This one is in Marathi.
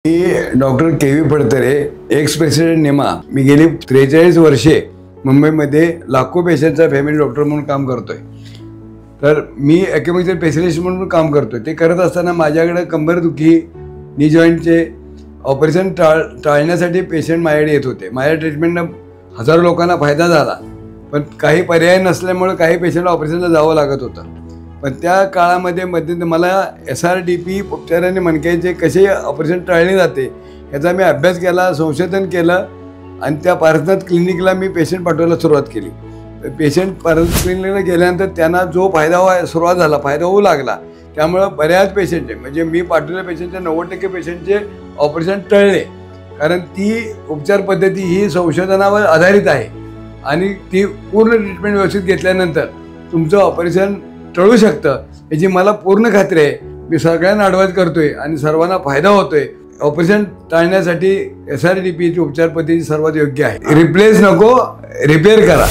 मी डॉक्टर के.व्ही. फडतरे, एक्स प्रेसिडेंट नेमा। मी गेली 43 वर्षे मुंबईमध्ये लाखो पेशंटचा फॅमिली डॉक्टर म्हणून काम करतोय। तर मी ॲक्युपंक्चर स्पेशलिस्ट म्हणून काम करतोय। ते करत असताना माझ्याकडे कंबरदुखी, नी जॉईंटचे ऑपरेशन टाळण्यासाठी पेशंट माझ्याकडे येत होते। माझ्या ट्रीटमेंटनं हजारो लोकांना फायदा झाला, पण काही पर्याय नसल्यामुळे काही पेशंटला ऑपरेशनला जावं लागत होतं। पण त्या काळामध्ये मध्यंतरी मला SRDP उपचाराने मणक्याचे कसे ऑपरेशन टाळले जाते याचा मी अभ्यास केला, संशोधन केलं आणि त्या पारसनाथ क्लिनिकला मी पेशंट पाठवायला सुरुवात केली। पेशंट पारसनाथ क्लिनिकला गेल्यानंतर त्यांना जो फायदा सुरुवात झाला, फायदा होऊ लागला। त्यामुळं बऱ्याच पेशंटचे म्हणजे मी पाठवलेल्या पेशंटचे 90% पेशंटचे ऑपरेशन टळले, कारण ती उपचार पद्धती ही संशोधनावर आधारित आहे आणि ती पूर्ण ट्रीटमेंट व्यवस्थित घेतल्यानंतर तुमचं ऑपरेशन टळू शकतं याची मला पूर्ण खात्री आहे। मी सगळ्यांना ॲडवाइस करतोय आणि सर्वांना फायदा होतोय। ऑपरेशन टाळण्यासाठी SRDPची उपचार पद्धती सर्वात योग्य आहे। रिप्लेस नको, रिपेअर करा।